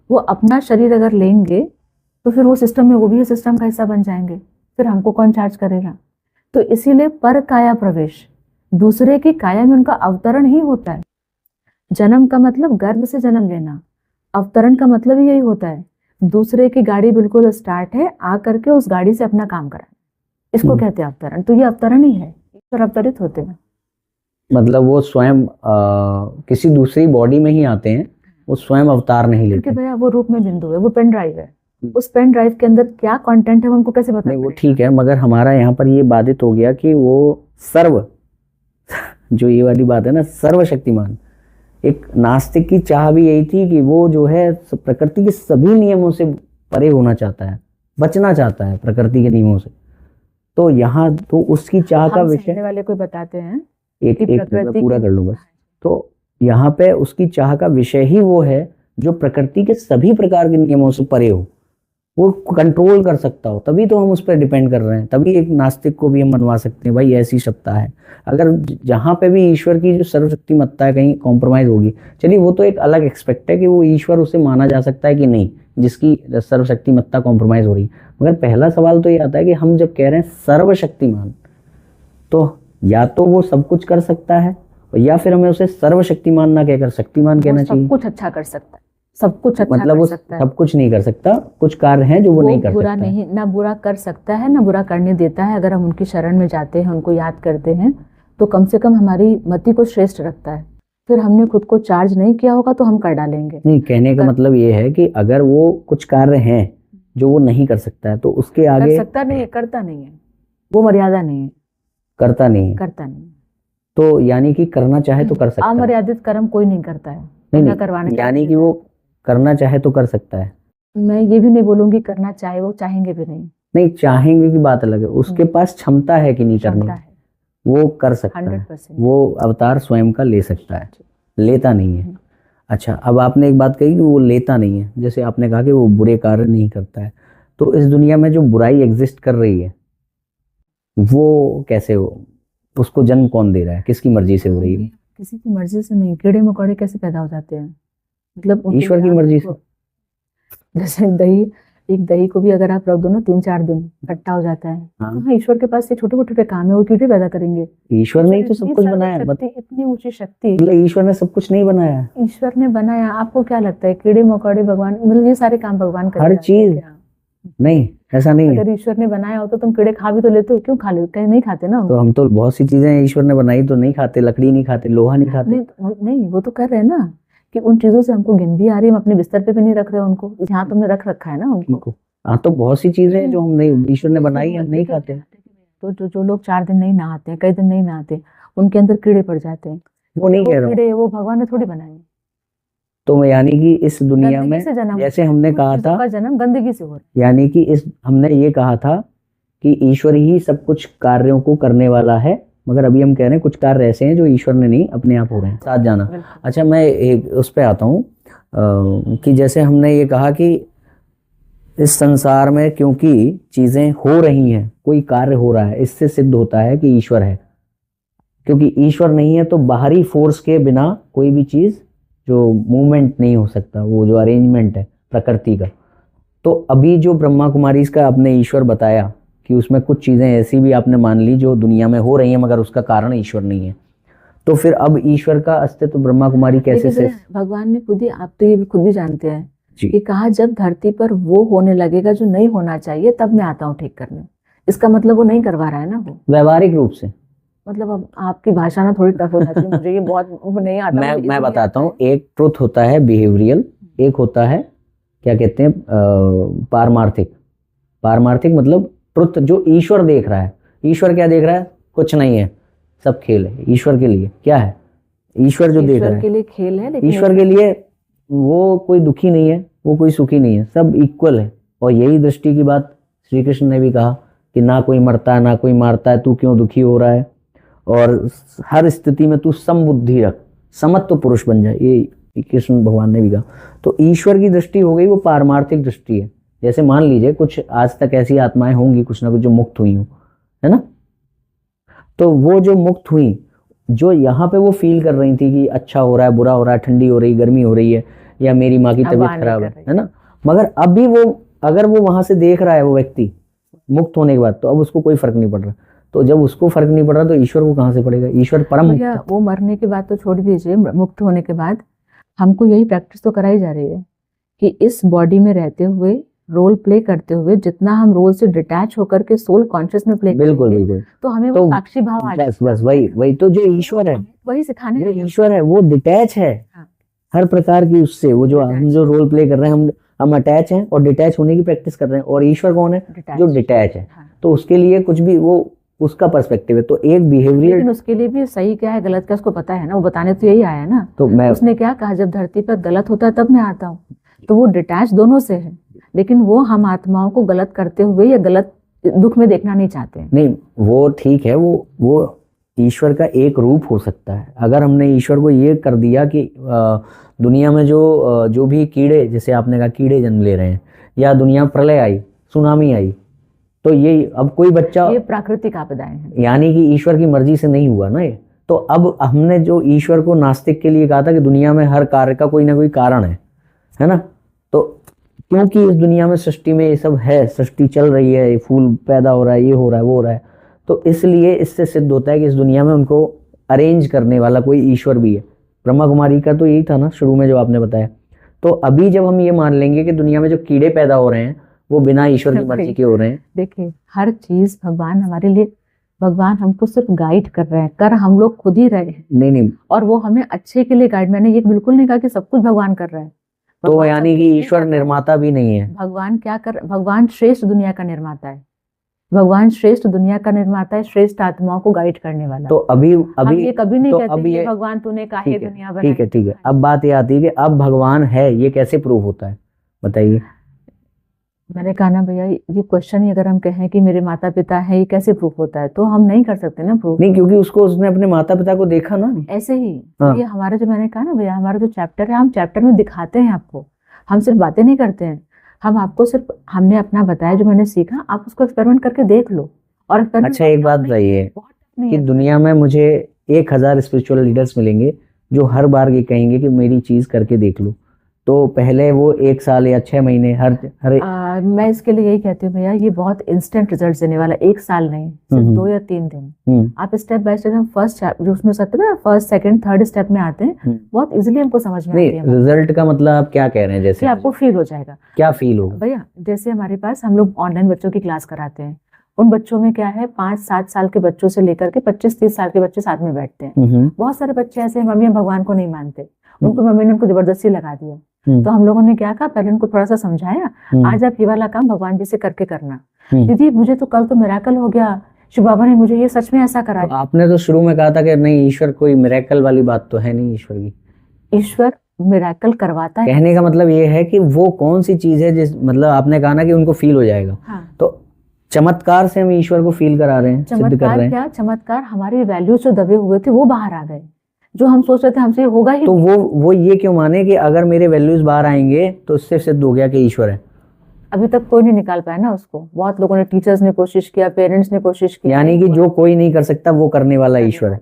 [SPEAKER 2] वो अपना शरीर अगर लेंगे तो फिर वो सिस्टम में, वो भी सिस्टम का हिस्सा बन जाएंगे, फिर हमको कौन चार्ज करेगा? तो इसीलिए पर काया प्रवेश, दूसरे की काया में उनका अवतरण ही होता है। जन्म का मतलब गर्भ से जन्म लेना, अवतरण का मतलब ही यही होता है। दूसरे की गाड़ी बिल्कुल स्टार्ट है, आ करके उस गाड़ी से अपना काम कराना, इसको कहते हैं अवतरण। तो ये अवतरण ही है, ईश्वर अवतरित होते हैं।
[SPEAKER 1] मतलब वो स्वयं किसी दूसरी बॉडी में ही आते हैं, वो स्वयं अवतार नहीं
[SPEAKER 2] क्योंकि
[SPEAKER 1] लेते।
[SPEAKER 2] भैया वो रूप में बिंदु है, वो पेन ड्राइव है, उस पेन ड्राइव के अंदर क्या कंटेंट है वो हमको कैसे पता
[SPEAKER 1] नहीं वो
[SPEAKER 2] पड़ेगा?
[SPEAKER 1] ठीक है, मगर हमारा यहाँ पर ये बाधित हो गया कि वो सर्व जो ये वाली बात है ना, सर्वशक्तिमान। एक नास्तिक की चाह भी यही थी कि वो जो है प्रकृति के सभी नियमों से परे होना चाहता है, बचना चाहता है प्रकृति के नियमों से। तो यहाँ तो उसकी चाह का
[SPEAKER 2] हम
[SPEAKER 1] विषय
[SPEAKER 2] सामने वाले को बताते हैं
[SPEAKER 1] एक
[SPEAKER 2] कि
[SPEAKER 1] एक मैं
[SPEAKER 2] प्रकृति
[SPEAKER 1] पूरा
[SPEAKER 2] की-
[SPEAKER 1] कर लूँ बस। तो यहाँ पे उसकी चाह का विषय ही वो है जो प्रकृति के सभी प्रकार के नियमों से परे हो, वो कंट्रोल कर सकता हो। तभी तो हम उस पर डिपेंड कर रहे हैं, तभी एक नास्तिक को भी हम मनवा सकते हैं भाई ऐसी सत्ता है। अगर जहाँ पे भी ईश्वर की जो सर्वशक्तिमत्ता है कहीं कॉम्प्रोमाइज होगी, चलिए वो तो एक अलग एक्सपेक्ट है कि वो ईश्वर उसे माना जा सकता है कि नहीं जिसकी सर्वशक्तिमत्ता कॉम्प्रोमाइज हो रही है। मगर पहला सवाल तो ये आता है कि हम जब कह रहे हैं सर्वशक्तिमान, तो या तो वो सब कुछ कर सकता है या फिर हमें उसे सर्वशक्तिमान ना कहकर शक्तिमान
[SPEAKER 2] वो
[SPEAKER 1] कहना
[SPEAKER 2] सब
[SPEAKER 1] चाहिए।
[SPEAKER 2] कुछ अच्छा कर सकता है, सब कुछ अच्छा
[SPEAKER 1] मतलब
[SPEAKER 2] कर
[SPEAKER 1] वो
[SPEAKER 2] सकता है।
[SPEAKER 1] सब कुछ नहीं कर सकता, कुछ कार्य हैं जो वो नहीं कर
[SPEAKER 2] बुरा
[SPEAKER 1] सकता है।
[SPEAKER 2] नहीं, ना बुरा कर सकता है ना बुरा करने देता है। अगर हम उनकी शरण में जाते हैं, उनको याद करते हैं, तो कम से कम हमारी मति को श्रेष्ठ रखता है। फिर हमने खुद को चार्ज नहीं किया होगा तो हम कर डालेंगे।
[SPEAKER 1] नहीं, कहने का मतलब ये है कि अगर वो कुछ कार्य हैं जो वो नहीं कर सकता है तो उसके
[SPEAKER 2] कर
[SPEAKER 1] आगे
[SPEAKER 2] सकता नहीं है, करता नहीं है, वो मर्यादा नहीं है,
[SPEAKER 1] करता नहीं है।
[SPEAKER 2] करता नहीं है।
[SPEAKER 1] तो यानी कि करना चाहे तो कर सकता है।
[SPEAKER 2] अमर्यादित कर्म कोई नहीं करता है,
[SPEAKER 1] नहीं
[SPEAKER 2] ना करवाने
[SPEAKER 1] नहीं,
[SPEAKER 2] का
[SPEAKER 1] यानी
[SPEAKER 2] नहीं
[SPEAKER 1] कि वो करना चाहे तो कर सकता है।
[SPEAKER 2] मैं ये भी नहीं बोलूंगी करना चाहे, वो चाहेंगे भी नहीं।
[SPEAKER 1] नहीं, चाहेंगे की बात अलग है, उसके पास क्षमता है कि नहीं करने
[SPEAKER 2] क्षमता
[SPEAKER 1] की,
[SPEAKER 2] है
[SPEAKER 1] वो कर सकता है।
[SPEAKER 2] 100%।
[SPEAKER 1] वो अवतार स्वयं का ले सकता है, लेता नहीं है। अच्छा, अब आपने एक बात कही कि वो लेता नहीं है, जैसे आपने कहा कि वो बुरे कार्य नहीं करता है। तो इस दुनिया में जो बुराई एग्जिस्ट कर रही है वो कैसे हो, उसको जन्म कौन दे रहा है, किसकी मर्जी से हो रही है?
[SPEAKER 2] किसी की मर्जी से नहीं। कीड़े मकोड़े कैसे पैदा हो जाते हैं? मतलब उनके
[SPEAKER 1] ईश्वर की
[SPEAKER 2] लिए
[SPEAKER 1] मर्जी
[SPEAKER 2] आपको- जैसे दही, एक दही को भी अगर आप रख दो ना 3-4 दिन खट्टा हो जाता है।
[SPEAKER 1] हाँ।
[SPEAKER 2] तो हाँ, ईश्वर के पास ये छोटे छोटे काम है, वो कीड़े पैदा करेंगे।
[SPEAKER 1] ईश्वर ने ही तो सब
[SPEAKER 2] इतनी
[SPEAKER 1] कुछ बनाया है।
[SPEAKER 2] सर्वशक्ति, इतनी ऊंची शक्ति
[SPEAKER 1] मतलब ईश्वर ने सब कुछ नहीं बनाया है,
[SPEAKER 2] ईश्वर ने बनाया। आपको क्या लगता है कीड़े मकोड़े भगवान, मतलब ये सारे काम भगवान कर
[SPEAKER 1] हर
[SPEAKER 2] रहे हैं
[SPEAKER 1] चीज
[SPEAKER 2] क्या?
[SPEAKER 1] नहीं, ऐसा नहीं है।
[SPEAKER 2] अगर ईश्वर ने बनाया हो तो तुम कीड़े खा भी तो लेते हो, क्यों खा लेते? कहीं नहीं खाते ना
[SPEAKER 1] तो हम तो बहुत सी चीजें ईश्वर ने बनाई तो नहीं खाते, लकड़ी नहीं खाते, लोहा नहीं खाते।
[SPEAKER 2] नहीं, वो तो कर रहे हैं ना कि उन चीजों से हमको गिन भी आ रही है, हम अपने बिस्तर पे भी नहीं रख रहे उनको, जहाँ तुमने रख रखा है ना उनको।
[SPEAKER 1] हाँ, तो बहुत सी चीजें हैं जो हम नहीं, ईश्वर ने बनाई है, हम नहीं खाते।
[SPEAKER 2] तो जो लोग 4 दिन नहीं नहाते हैं, कई दिन नहीं नहाते, उनके अंदर कीड़े पड़ जाते हैं।
[SPEAKER 1] वो नहीं कह रहा हूँ।
[SPEAKER 2] कीड़े वो भगवान ने थोड़ी बनाए।
[SPEAKER 1] तो मैं यानी कि इस दुनिया
[SPEAKER 2] गंदगी
[SPEAKER 1] में
[SPEAKER 2] से जन्म,
[SPEAKER 1] जैसे हमने
[SPEAKER 2] कुछ
[SPEAKER 1] कहा
[SPEAKER 2] चीजों
[SPEAKER 1] था,
[SPEAKER 2] का जन्म गंदगी से हो रहा है।
[SPEAKER 1] यानी कि इस हमने ये कहा था कि ईश्वर ही सब कुछ कार्यों को करने वाला है, मगर अभी हम कह रहे हैं कुछ कार्य ऐसे हैं जो ईश्वर ने नहीं, अपने आप हो रहे हैं। साथ जाना। अच्छा, मैं एक उस पे आता हूँ कि जैसे हमने ये कहा कि इस संसार में क्योंकि चीजें हो रही हैं, कोई कार्य हो रहा है, इससे सिद्ध होता है कि ईश्वर है। क्योंकि ईश्वर नहीं है तो बाहरी फोर्स के बिना कोई भी चीज जो मूवमेंट नहीं हो सकता, वो जो अरेंजमेंट है प्रकृति का। तो अभी जो ब्रह्मा कुमारी का आपने ईश्वर बताया कि उसमें कुछ चीजें ऐसी भी आपने मान ली जो दुनिया में हो रही हैं मगर उसका कारण ईश्वर नहीं है, तो फिर अब ईश्वर का अस्तित्व ब्रह्मा कुमारी कैसे से?
[SPEAKER 2] भगवान ने खुद ही, आप तो ये खुद भी जानते हैं
[SPEAKER 1] जी।
[SPEAKER 2] कि कहा जब धरती पर वो होने लगेगा जो नहीं होना चाहिए तब मैं आता हूँ ठीक करने। इसका मतलब वो नहीं करवा रहा है ना, वो
[SPEAKER 1] व्यवहारिक रूप से।
[SPEAKER 2] मतलब अब आपकी भाषा ना थोड़ी टफ हो जाती है, मुझे ये बहुत नहीं आता।
[SPEAKER 1] मैं बताता हूँ, एक ट्रुथ होता है बिहेवियरल, एक होता है क्या कहते हैं पारमार्थिक। पारमार्थिक मतलब ट्रुथ जो ईश्वर देख रहा है। ईश्वर क्या देख रहा है? कुछ नहीं है, सब खेल है। ईश्वर के लिए क्या है? ईश्वर जो देख रहा है,
[SPEAKER 2] ईश्वर के लिए खेल है, लेकिन
[SPEAKER 1] ईश्वर के लिए वो कोई दुखी नहीं है, वो कोई सुखी नहीं है, सब इक्वल है। और यही दृष्टि की बात श्री कृष्ण ने भी कहा कि ना कोई मरता है ना कोई मारता है, तू क्यों दुखी हो रहा है, और हर स्थिति में तू समबुद्धि रख, समत्व पुरुष बन जाए, ये कृष्ण भगवान ने भी कहा। तो ईश्वर की दृष्टि हो गई वो पारमार्थिक दृष्टि है। जैसे मान लीजिए कुछ आज तक ऐसी आत्माएं होंगी कुछ ना कुछ जो मुक्त हुई हो, है ना, तो वो जो मुक्त हुई, जो यहाँ पे वो फील कर रही थी कि अच्छा हो रहा है, बुरा हो रहा है, ठंडी हो रही, गर्मी हो रही है, या मेरी माँ की तबीयत खराब है ना, मगर अभी वो अगर वो वहां से देख रहा है वो व्यक्ति मुक्त होने के बाद, तो अब उसको कोई फर्क नहीं पड़ रहा। तो जब उसको फर्क नहीं पड़ रहा तो ईश्वर को कहाँ से पड़ेगा? ईश्वर परम मुक्त
[SPEAKER 2] भैया
[SPEAKER 1] है।
[SPEAKER 2] वो मरने के बाद तो छोड़ दीजिए, मुक्त होने के बाद हमको यही प्रैक्टिस तो कराई जा रही है कि इस बॉडी में रहते हुए, रोल प्ले करते हुए, जितना हम रोल से डिटैच होकर के सोल कॉन्शियस में प्ले
[SPEAKER 1] बिल्कुल
[SPEAKER 2] करेंगे,
[SPEAKER 1] बिल्कुल।
[SPEAKER 2] तो हमें वो
[SPEAKER 1] तो
[SPEAKER 2] साक्षी भाव आ
[SPEAKER 1] बस
[SPEAKER 2] जाएगा।
[SPEAKER 1] बस वही तो जो ईश्वर है,
[SPEAKER 2] वही सिखाने
[SPEAKER 1] जो
[SPEAKER 2] आए हैं।
[SPEAKER 1] ईश्वर है वो डिटैच है
[SPEAKER 2] हाँ।
[SPEAKER 1] हर प्रकार की उससे। वो जो हम
[SPEAKER 2] Detach।
[SPEAKER 1] जो रोल प्ले कर रहे हैं, हम अटैच हैं और डिटैच होने की प्रैक्टिस कर रहे हैं। और ईश्वर कौन है?
[SPEAKER 2] Detach।
[SPEAKER 1] जो डिटैच है।
[SPEAKER 2] हाँ।
[SPEAKER 1] तो उसके लिए कुछ भी वो उसका पर्सपेक्टिव है। तो एक बिहेवियर,
[SPEAKER 2] लेकिन उसके लिए भी सही क्या है गलत क्या उसको पता है ना, वो बताने तो यही आया है ना।
[SPEAKER 1] तो मैं
[SPEAKER 2] उसने क्या कहा, जब धरती पर गलत होता है तब मैं आता हूँ। तो वो डिटैच दोनों से है, लेकिन वो हम आत्माओं को गलत करते हुए या गलत दुख में देखना नहीं चाहते हैं।
[SPEAKER 1] नहीं, वो ठीक है, वो ईश्वर का एक रूप हो सकता है। अगर हमने ईश्वर को ये कर दिया कि दुनिया में जो भी कीड़े, जैसे आपने कहा कीड़े जन्म ले रहे हैं, या दुनिया में प्रलय आई, सुनामी आई, तो ये अब कोई बच्चा,
[SPEAKER 2] ये प्राकृतिक आपदाएं हैं।
[SPEAKER 1] यानी कि ईश्वर की मर्जी से नहीं हुआ ना ये। तो अब हमने जो ईश्वर को नास्तिक के लिए कहा था कि दुनिया में हर कार्य का कोई ना कोई कारण है ना। तो क्योंकि इस दुनिया में सृष्टि में ये सब है, सृष्टि चल रही है, ये फूल पैदा हो रहा है, ये हो रहा है, वो हो रहा है, तो इसलिए इससे सिद्ध होता है कि इस दुनिया में उनको अरेंज करने वाला कोई ईश्वर भी है। ब्रह्मा कुमारी का तो यही था ना शुरू में जो आपने बताया। तो अभी जब हम ये मान लेंगे कि दुनिया में जो कीड़े पैदा हो रहे हैं वो बिना ईश्वर की मर्जी के हो रहे हैं।
[SPEAKER 2] देखिए हर चीज भगवान हमारे लिए, भगवान हमको सिर्फ गाइड कर रहे हैं, कर हम लोग खुद ही रहे हैं।
[SPEAKER 1] नहीं,
[SPEAKER 2] और वो हमें अच्छे के लिए गाइड, मैंने ये बिल्कुल नहीं कहा कि सब कुछ भगवान कर रहा है।
[SPEAKER 1] तो
[SPEAKER 2] भगवान
[SPEAKER 1] यानी
[SPEAKER 2] सब
[SPEAKER 1] कि
[SPEAKER 2] कुछ नहीं
[SPEAKER 1] ईश्वर
[SPEAKER 2] कर रहा है।
[SPEAKER 1] निर्माता भी नहीं है।
[SPEAKER 2] भगवान क्या कर, भगवान श्रेष्ठ दुनिया का निर्माता है। भगवान श्रेष्ठ दुनिया का निर्माता है, श्रेष्ठ आत्माओं को गाइड करने वाला।
[SPEAKER 1] तो
[SPEAKER 2] हम
[SPEAKER 1] अभी
[SPEAKER 2] ये कभी नहीं
[SPEAKER 1] तो
[SPEAKER 2] कहते
[SPEAKER 1] अब
[SPEAKER 2] कि
[SPEAKER 1] ये
[SPEAKER 2] भगवान तूने काहे
[SPEAKER 1] ठीक है,
[SPEAKER 2] दुनिया बनाई।
[SPEAKER 1] ठीक है। अब बात ये आती है कि अब भगवान है, ये कैसे प्रूव होता है, बताइए।
[SPEAKER 2] मैंने कहा ना भैया, ये क्वेश्चन ही अगर हम कहें कि मेरे माता पिता है, ये कैसे प्रूफ होता है, तो हम नहीं कर सकते ना प्रूफ।
[SPEAKER 1] नहीं, क्योंकि उसने अपने माता पिता को देखा ना।
[SPEAKER 2] ऐसे ही
[SPEAKER 1] हाँ।
[SPEAKER 2] ये हमारा जो, मैंने कहा ना भैया, हमारा जो चैप्टर है, हम चैप्टर में दिखाते हैं आपको, हम सिर्फ बातें नहीं करते हैं। हम आपको सिर्फ, हमने अपना बताया जो मैंने सीखा, आप उसको एक्सपेरिमेंट करके देख लो। और
[SPEAKER 1] अच्छा, एक बात बताइए कि दुनिया में मुझे 1000 स्पिरिचुअल लीडर्स मिलेंगे जो हर बार ये कहेंगे कि मेरी चीज करके देख लो, तो पहले वो 1 साल या 6 महीने हर
[SPEAKER 2] मैं इसके लिए यही कहती हूँ भैया, ये बहुत इंस्टेंट रिजल्ट देने वाला, 1 साल नहीं, सिर्फ 2 या 3 दिन। आप स्टेप बाय स्टेप, हम फर्स्ट जो उसमें सकते हैं ना, फर्स्ट सेकंड थर्ड स्टेप में आते हैं, बहुत इजीली हमको समझ में आती है।
[SPEAKER 1] रिजल्ट का मतलब आप क्या कह रहे हैं? जैसे
[SPEAKER 2] आपको फील हो जाएगा।
[SPEAKER 1] क्या फील होगा
[SPEAKER 2] भैया? जैसे हमारे पास हम लोग ऑनलाइन बच्चों की क्लास कराते हैं, उन बच्चों में क्या है, 5-7 साल के बच्चों से लेकर के 25-30 साल के बच्चे साथ में बैठते हैं। बहुत सारे बच्चे ऐसे हैं, मम्मी हम भगवान को नहीं मानते, उनको मम्मी ने उनको जबरदस्ती लगा दिया। तो हम लोगों ने क्या कहा, पहले उनको थोड़ा सा समझाया, आज आप ये वाला काम भगवान जी से करके करना। दीदी मुझे तो कल तो मिरेकल हो गया, शिव बाबा ने मुझे ये सच में ऐसा करा।
[SPEAKER 1] तो आपने तो शुरू में कहा था कि नहीं, ईश्वर कोई मिरेकल वाली बात तो है नहीं ईश्वर की।
[SPEAKER 2] ईश्वर मिरेकल करवाता है।
[SPEAKER 1] कहने का मतलब ये है कि वो कौन सी चीज है जिस, मतलब आपने कहा ना कि उनको फील हो जाएगा। तो चमत्कार से हम ईश्वर को फील करा रहे हैं, सिद्ध कर रहे हैं।
[SPEAKER 2] क्या चमत्कार, हमारे वैल्यूज जो दबे हुए थे वो बाहर आ गए, जो हम सोच रहे थे हमसे होगा ही।
[SPEAKER 1] तो वो ये क्यों माने कि अगर मेरे वैल्यूज बाहर आएंगे तो इससे सिद्ध हो गया कि ईश्वर है?
[SPEAKER 2] अभी तक कोई नहीं निकाल पाया ना उसको। बहुत लोगों ने, टीचर्स ने कोशिश किया, पेरेंट्स ने कोशिश की,
[SPEAKER 1] यानी कि जो कोई नहीं कर सकता वो करने वाला ईश्वर है।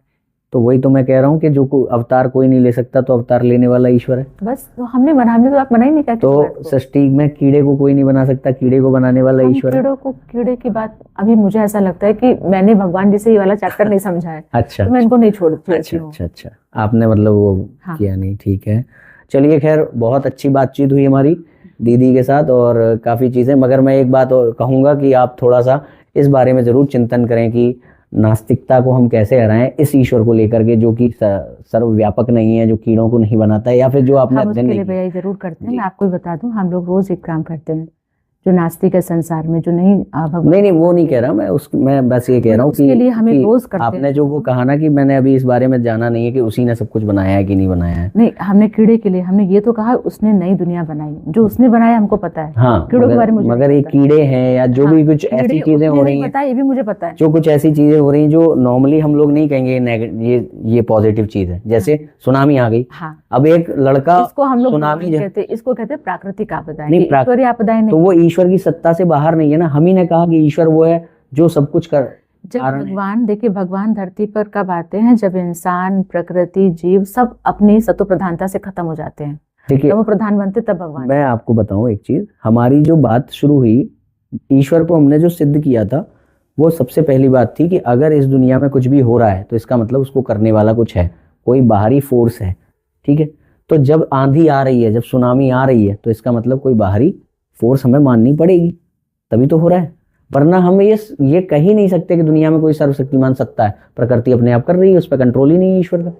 [SPEAKER 1] तो वही तो मैं कह रहा हूँ कि जो अवतार कोई नहीं ले सकता तो अवतार लेने वाला ईश्वर है।
[SPEAKER 2] बस तो हमने तो आप मना ही नहीं करते।
[SPEAKER 1] तो सृष्टि में कीड़े को कोई नहीं बना सकता, कीड़े को बनाने वाला ईश्वर है।
[SPEAKER 2] कीड़े की बात अभी मुझे ऐसा लगता है कि मैंने भगवान जी से ये वाला चैप्टर नहीं समझा है।
[SPEAKER 1] अच्छा,
[SPEAKER 2] तो मैं इनको नहीं छोड़ती।
[SPEAKER 1] अच्छा, आपने मतलब वो किया नहीं, ठीक है। चलिए, खैर बहुत अच्छी बातचीत हुई हमारी दीदी के साथ और काफ़ी चीज़ें, मगर मैं एक बात और कहूँगा कि आप थोड़ा सा इस बारे में ज़रूर चिंतन करें कि नास्तिकता को हम कैसे हराएं इस ईश्वर को लेकर के, जो कि सर्वव्यापक नहीं है, जो कीड़ों को नहीं बनाता है, या फिर जो आपने
[SPEAKER 2] उसके लिए भैया जरूर करते हैं। मैं आपको बता दूं, हम लोग रोज एक काम करते हैं, जो नास्तिक है संसार में, जो नहीं
[SPEAKER 1] नहीं वो नहीं कह रहा मैं बस ये कह रहा हूँ
[SPEAKER 2] कि लिए हमें रोज करते
[SPEAKER 1] आपने जो वो कहा ना कि मैंने अभी इस बारे में जाना नहीं है कि उसी ने सब कुछ बनाया है कि नहीं बनाया है।
[SPEAKER 2] नहीं, हमने कीड़े के लिए हमने ये तो कहा उसने नई दुनिया बनाई, जो उसने बनाया हमको पता है।
[SPEAKER 1] हाँ,
[SPEAKER 2] कीड़ों के बारे में
[SPEAKER 1] मगर ये कीड़े हैं या जो भी कुछ ऐसी चीजें हो रही हैं,
[SPEAKER 2] ये भी मुझे पता है,
[SPEAKER 1] जो कुछ ऐसी चीजें हो रही हैं जो नॉर्मली हम लोग नहीं कहेंगे ये पॉजिटिव चीज है, जैसे सुनामी आ गई। अब एक लड़का,
[SPEAKER 2] इसको हम लोग इसको कहते हैं प्राकृतिक आपदाएं,
[SPEAKER 1] ईश्वरीय आपदाएं नहीं, तो वो ईश्वर की सत्ता से बाहर नहीं है ना। हम ही ने कहा कि ईश्वर वो है जो सब कुछ कर।
[SPEAKER 2] जब भगवान, देखिए भगवान धरती पर कब आते हैं, जब इंसान, प्रकृति, जीव सब अपनी सत्व प्रधानता से खत्म हो जाते हैं, जब वो प्रधान बनते तब भगवान।
[SPEAKER 1] मैं आपको बताऊं एक चीज, हमारी जो बात शुरू हुई, ईश्वर को हमने जो सिद्ध किया था वो सबसे पहली बात थी कि अगर इस दुनिया में कुछ भी हो रहा है तो इसका मतलब उसको करने वाला कुछ है, कोई बाहरी फोर्स है, ठीक है। तो जब आंधी आ रही है, जब सुनामी आ रही है, तो इसका मतलब कोई बाहरी फोर्स हमें माननी पड़ेगी, तभी तो हो रहा है। वरना हम ये कह ही नहीं सकते कि दुनिया में कोई सर्वशक्तिमान सत्ता है। प्रकृति अपने आप कर रही है, उस पर कंट्रोल ही नहीं है ईश्वर का।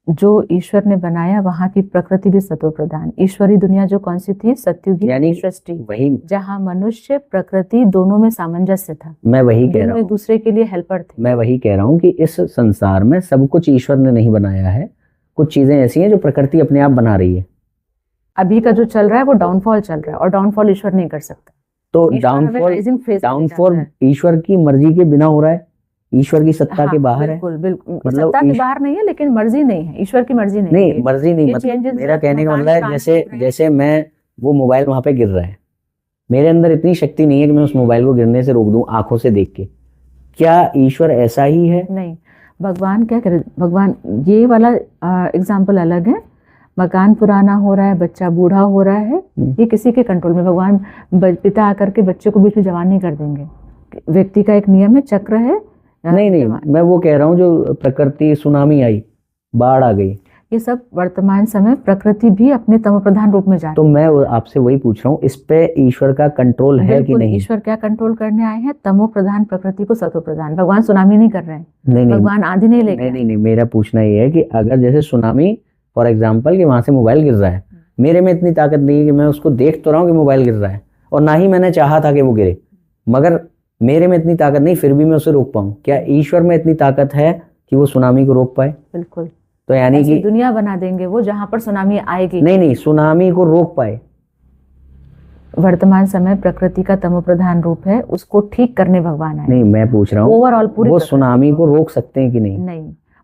[SPEAKER 2] जो ईश्वर ने बनाया वहां की प्रकृति भी सतो प्रधान। ईश्वरी दुनिया जो कौन सी थी? सत्युगी
[SPEAKER 1] यानी
[SPEAKER 2] सृष्टि,
[SPEAKER 1] वही
[SPEAKER 2] जहाँ मनुष्य प्रकृति दोनों में सामंजस्य था।
[SPEAKER 1] मैं वही कह रहा
[SPEAKER 2] दोनों एक
[SPEAKER 1] हूँ,
[SPEAKER 2] दूसरे के लिए हेल्पर थे।
[SPEAKER 1] मैं वही कह रहा हूँ कि इस संसार में सब कुछ ईश्वर ने नहीं बनाया है। कुछ चीजें ऐसी हैं जो प्रकृति अपने आप बना रही है।
[SPEAKER 2] अभी का जो चल रहा है वो डाउनफॉल चल रहा है, और डाउनफॉल ईश्वर नहीं कर सकता।
[SPEAKER 1] तो
[SPEAKER 2] ईश्वर हमें rising phase में
[SPEAKER 1] डाउनफॉल
[SPEAKER 2] जाता है।
[SPEAKER 1] ईश्वर की मर्जी के बिना हो रहा है, ईश्वर की सत्ता के बाहर है।
[SPEAKER 2] बिल्कुल बिल्कुल,
[SPEAKER 1] मतलब
[SPEAKER 2] सत्ता के बाहर नहीं है, लेकिन मर्जी नहीं है, ईश्वर की मर्जी नहीं
[SPEAKER 1] नहीं,
[SPEAKER 2] है।
[SPEAKER 1] मर्जी नहीं,
[SPEAKER 2] ये
[SPEAKER 1] मतलब
[SPEAKER 2] changes
[SPEAKER 1] मेरा
[SPEAKER 2] हैं,
[SPEAKER 1] कहने का
[SPEAKER 2] मकान
[SPEAKER 1] मतलब है
[SPEAKER 2] ट्रांसफर
[SPEAKER 1] जैसे
[SPEAKER 2] हो रहे हैं।
[SPEAKER 1] जैसे मैं वो मोबाइल वहां पे गिर रहा है, मेरे अंदर इतनी शक्ति नहीं है कि मैं उस मोबाइल को गिरने से रोक दूं आंखों से देख के। क्या ईश्वर ऐसा ही है?
[SPEAKER 2] नहीं, भगवान क्या करे, भगवान ये वाला एग्जाम्पल अलग है। मकान पुराना हो रहा है, बच्चा बूढ़ा हो रहा है, ये किसी के कंट्रोल में। भगवान पिता आकर के बच्चे को बीच में जवान नहीं कर देंगे। व्यक्ति का एक नियम है, चक्र है।
[SPEAKER 1] नहीं, मैं वो कह रहा हूँ जो प्रकृति, सुनामी आई, बाढ़ आ गई,
[SPEAKER 2] ये सब वर्तमान समय प्रकृति भी अपने तमो प्रधान रूप में जाती
[SPEAKER 1] तो मैं आपसे वही पूछ रहा हूँ, इस पे ईश्वर का कंट्रोल है कि
[SPEAKER 2] बिल्कुल,
[SPEAKER 1] नहीं?
[SPEAKER 2] ईश्वर क्या कंट्रोल करने आए हैं? तमो प्रधान प्रकृति को सतो प्रधान। भगवान सुनामी नहीं कर रहे हैं,
[SPEAKER 1] नहीं,
[SPEAKER 2] भगवान आंधी नहीं लेके
[SPEAKER 1] नहीं, मेरा पूछना ये है कि अगर जैसे सुनामी, फॉर एग्जाम्पल, कि वहां से मोबाइल गिर रहा है, मेरे में इतनी ताकत नहीं है कि मैं उसको देख तो रहा हूँ कि मोबाइल गिर रहा है, और ना ही मैंने चाहा था कि वो गिरे, मगर मेरे में इतनी ताकत नहीं, फिर भी मैं उसे रोक पाऊँ। क्या ईश्वर में इतनी ताकत है कि वो सुनामी को रोक पाए?
[SPEAKER 2] बिल्कुल।
[SPEAKER 1] तो यानी
[SPEAKER 2] ऐसी
[SPEAKER 1] कि
[SPEAKER 2] दुनिया बना देंगे वो जहां पर सुनामी आएगी।
[SPEAKER 1] नहीं, सुनामी को रोक पाए।
[SPEAKER 2] वर्तमान समय प्रकृति का तमो प्रधान रूप है, उसको ठीक करने भगवान आए।
[SPEAKER 1] नहीं, मैं पूछ रहा हूँ
[SPEAKER 2] ओवरऑल पूरी
[SPEAKER 1] वो
[SPEAKER 2] प्रकृति
[SPEAKER 1] सुनामी को रोक सकते हैं कि नहीं?
[SPEAKER 2] नहीं,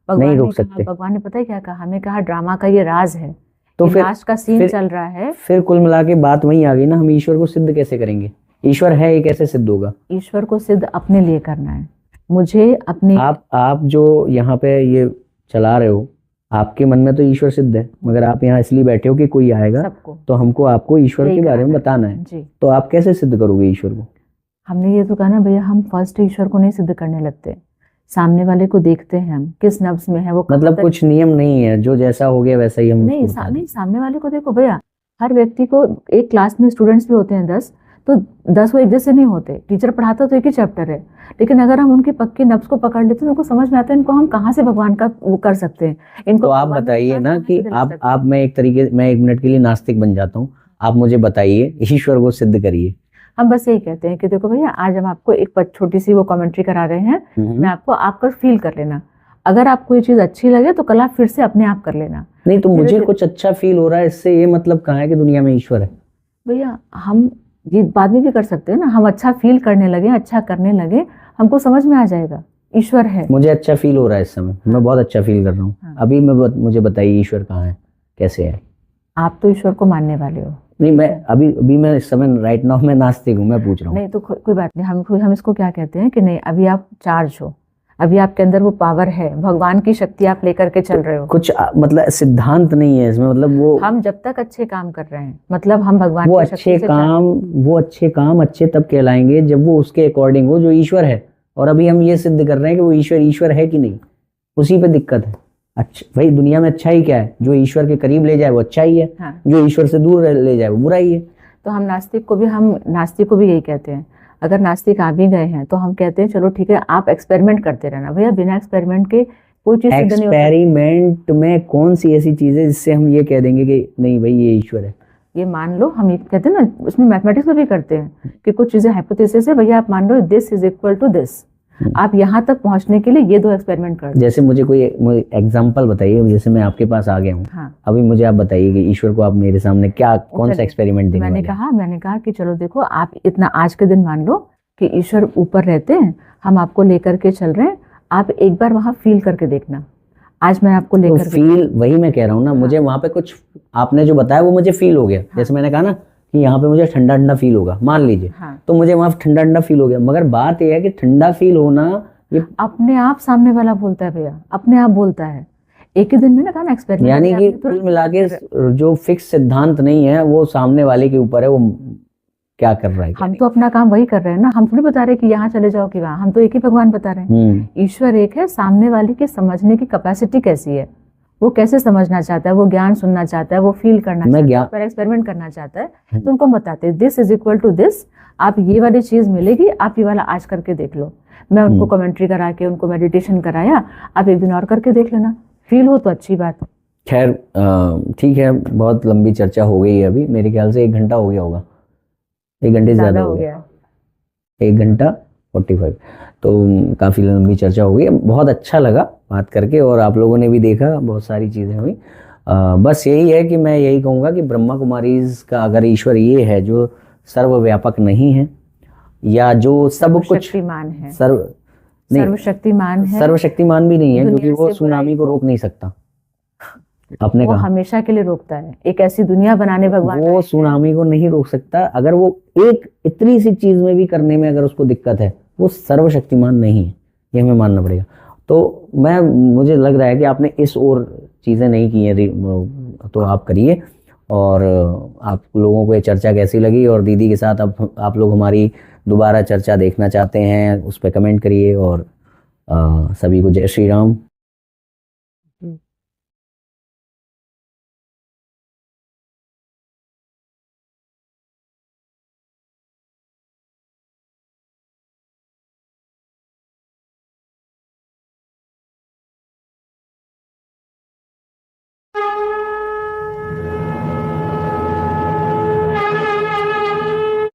[SPEAKER 2] भगवान
[SPEAKER 1] नहीं
[SPEAKER 2] ने
[SPEAKER 1] रोक
[SPEAKER 2] कहा,
[SPEAKER 1] सकते।
[SPEAKER 2] भगवान ने पता है क्या कहा? हमें कहा ड्रामा का ये राज है,
[SPEAKER 1] तो
[SPEAKER 2] ये
[SPEAKER 1] फिर
[SPEAKER 2] लास्ट का सीन
[SPEAKER 1] फिर-
[SPEAKER 2] चल रहा है।
[SPEAKER 1] फिर कुल मिला के बात वहीं आ गई ना, हम ईश्वर को सिद्ध कैसे करेंगे? ईश्वर है, ये कैसे सिद्ध होगा?
[SPEAKER 2] ईश्वर को सिद्ध अपने लिए करना है। मुझे अपने
[SPEAKER 1] आप जो यहाँ पे ये चला रहे हो, आपके मन में तो ईश्वर सिद्ध है, मगर आप यहाँ इसलिए बैठे हो कि कोई आएगा
[SPEAKER 2] सबको
[SPEAKER 1] तो हमको आपको ईश्वर
[SPEAKER 2] यही
[SPEAKER 1] के बारे में
[SPEAKER 2] कराना है।
[SPEAKER 1] बताना है।
[SPEAKER 2] जी,
[SPEAKER 1] तो आप कैसे सिद्ध करोगे ईश्वर को?
[SPEAKER 2] हमने ये तो कहा ना भैया, हम फर्स्ट ईश्वर को नहीं सिद्ध करने लगते, सामने वाले को देखते हैं हम किस नब्ज में है वो।
[SPEAKER 1] मतलब कुछ नियम नहीं है, जो जैसा हो गया वैसा ही हम
[SPEAKER 2] नहीं,
[SPEAKER 1] उसको बता दें।
[SPEAKER 2] नहीं, सामने वाले को देखो भैया, हर व्यक्ति को, एक क्लास में स्टूडेंट्स भी होते हैं 10, तो 10 वो एक जैसे नहीं होते। टीचर पढ़ाता तो एक ही चैप्टर है, लेकिन अगर हम उनके पक्के नब्ज को पकड़ लेते हैं, उनको समझ में आता है इनको हम कहाँ से भगवान का वो कर सकते हैं। इनको
[SPEAKER 1] तो आप
[SPEAKER 2] भगवान का
[SPEAKER 1] बताइए
[SPEAKER 2] विश्वास
[SPEAKER 1] ना
[SPEAKER 2] कहाँ
[SPEAKER 1] कि
[SPEAKER 2] से दिला सकते हैं?
[SPEAKER 1] मैं एक मिनट के लिए नास्तिक बन जाता हूँ, आप मुझे बताइए, ईश्वर को सिद्ध करिए।
[SPEAKER 2] हम बस यही कहते हैं कि देखो भैया, आज हम आपको एक छोटी सी वो कमेंट्री करा रहे हैं, मैं आपको आपका फील कर लेना। अगर आपको ये चीज अच्छी लगे तो कल आप फिर से अपने आप कर लेना।
[SPEAKER 1] नहीं, तो मुझे कुछ अच्छा फील हो रहा है, इससे ये मतलब कहाँ है कि दुनिया में ईश्वर है?
[SPEAKER 2] भैया हम ये बाद में भी कर सकते हैं ना, हम अच्छा फील करने लगे, अच्छा करने लगे, हमको समझ में आ जाएगा ईश्वर है।
[SPEAKER 1] मुझे अच्छा फील हो रहा है इस समय, मैं बहुत अच्छा फील कर रहा हूँ।
[SPEAKER 2] हाँ।
[SPEAKER 1] अभी मुझे बताइए ईश्वर कहाँ है, कैसे है?
[SPEAKER 2] आप तो ईश्वर को मानने वाले हो।
[SPEAKER 1] नहीं, मैं अभी मैं इस समय राइट नाउ मैं नास्तिक हूँ, मैं पूछ रहा हूँ।
[SPEAKER 2] नहीं तो कोई बात नहीं, हम इसको क्या कहते हैं कि नहीं, अभी आप चार्ज हो, अभी आपके अंदर वो पावर है, भगवान की शक्ति आप लेकर के चल रहे हो।
[SPEAKER 1] कुछ मतलब सिद्धांत नहीं है इसमें, मतलब वो
[SPEAKER 2] हम जब तक अच्छे काम कर रहे हैं, मतलब हम भगवान
[SPEAKER 1] वो
[SPEAKER 2] की शक्ति से
[SPEAKER 1] वो अच्छे काम अच्छे तब कहलाएंगे जब वो उसके अकॉर्डिंग हो जो ईश्वर है। और अभी हम ये सिद्ध कर रहे हैं कि वो ईश्वर है कि नहीं, उसी पे दिक्कत है। अच्छा भाई, दुनिया में अच्छा ही क्या है? जो ईश्वर के करीब ले जाए वो अच्छा ही है,
[SPEAKER 2] हाँ।
[SPEAKER 1] जो ईश्वर से दूर ले जाए वो बुरा ही है।
[SPEAKER 2] तो हम नास्तिक को भी यही कहते हैं। अगर नास्तिक आ भी गए हैं तो हम कहते हैं चलो ठीक है, आप एक्सपेरिमेंट करते रहना भैया, बिना एक्सपेरिमेंट के कोई चीज सिद्ध नहीं हो सकती।
[SPEAKER 1] एक्सपेरिमेंट में कौन सी ऐसी चीज है जिससे हम ये कह देंगे कि नहीं भाई ये ईश्वर है?
[SPEAKER 2] ये मान लो, हम ये कहते हैं ना, उसमें मैथमेटिक्स में भी करते हैं कि कुछ चीजें हाइपोथेसिस है, भैया आप मान लो this is equal to this, आप यहाँ तक पहुंचने के लिए ये 2 एक्सपेरिमेंट कर दो।
[SPEAKER 1] जैसे मुझे कोई एग्जांपल बताइए, जैसे मैं आपके पास आ गया हूँ।
[SPEAKER 2] हाँ।
[SPEAKER 1] अभी मुझे आप बताइए कि ईश्वर को आप मेरे सामने कौन सा एक्सपेरिमेंट देने वाले हैं?
[SPEAKER 2] मैंने कहा कि चलो देखो, आप इतना आज के दिन मान लो कि ईश्वर ऊपर रहते हैं, हम आपको लेकर के चल रहे हैं, आप एक बार वहां फील करके देखना। आज मैं आपको लेकर
[SPEAKER 1] तो फील, वही मैं कह रहा हूँ ना, मुझे वहां पे कुछ आपने जो बताया वो मुझे फील हो गया। जैसे मैंने कहा ना कि यहाँ पे मुझे ठंडा ठंडा फील होगा, मान लीजिए, तो मुझे वहां ठंडा ठंडा फील हो गया। मगर बात यह है कि ठंडा फील होना ये
[SPEAKER 2] अपने आप सामने वाला बोलता है भैया, अपने आप बोलता है। एक ही दिन में ना कहा ना एक्सपेरिमेंट,
[SPEAKER 1] यानी कि कुल मिला के जो फिक्स सिद्धांत नहीं है वो सामने वाले के ऊपर है, वो क्या कर रहा है क्या
[SPEAKER 2] हम तो अपना काम वही कर रहे हैं ना, हम थोड़ी बता रहे कि यहाँ चले जाओ कि वहाँ, हम तो एक ही भगवान बता रहे हैं।
[SPEAKER 1] नहीं।
[SPEAKER 2] ईश्वर एक है, सामने वाले की समझने की कैपेसिटी कैसी है, वो कैसे समझना चाहता है, वो ज्ञान सुनना चाहता है, वो फील करना
[SPEAKER 1] मैं
[SPEAKER 2] चाहता है,
[SPEAKER 1] ज्ञान
[SPEAKER 2] पर एक्सपेरिमेंट करना चाहता है, तो उनको बताते हैं this is equal to this, आप ये वाली चीज मिलेगी, आप ये वाला आज करके देख लो। मैं उनको कमेंट्री करा के उनको मेडिटेशन कराया, आप एक दिन और करके देख लेना, फील हो तो अच्छी बात है।
[SPEAKER 1] खैर ठीक है, बहुत लंबी चर्चा हो गई है, अभी मेरे ख्याल से 1 घंटा हो गया होगा, 1 घंटे से ज़्यादा हो गया, 1 घंटा 45, तो काफ़ी लंबी चर्चा हो गई। बहुत अच्छा लगा बात करके, और आप लोगों ने भी देखा बहुत सारी चीज़ें हुई। बस यही है कि मैं यही कहूँगा कि ब्रह्मा कुमारीज का अगर ईश्वर ये है जो सर्वव्यापक नहीं है, या जो सब कुछ
[SPEAKER 2] सर्वशक्तिमान है,
[SPEAKER 1] नहीं,
[SPEAKER 2] सर्वशक्तिमान है,
[SPEAKER 1] सर्वशक्तिमान भी नहीं है,
[SPEAKER 2] दुनिया
[SPEAKER 1] क्योंकि वो
[SPEAKER 2] से
[SPEAKER 1] सुनामी को रोक नहीं सकता। आपने
[SPEAKER 2] वो
[SPEAKER 1] कहा
[SPEAKER 2] हमेशा के लिए रोकता है, एक ऐसी दुनिया बनाने भगवान
[SPEAKER 1] वो सुनामी को नहीं रोक सकता। अगर वो एक इतनी सी चीज में भी करने में अगर उसको दिक्कत है, वो सर्वशक्तिमान नहीं है, ये हमें मानना पड़ेगा। तो मुझे लग रहा है कि आपने इस और चीजें नहीं की हैं, तो आप करिए। और आप लोगों को ये चर्चा कैसी लगी, और दीदी के साथ आप लोग हमारी दोबारा चर्चा देखना चाहते हैं, उस पर कमेंट करिए। और सभी को जय श्री राम।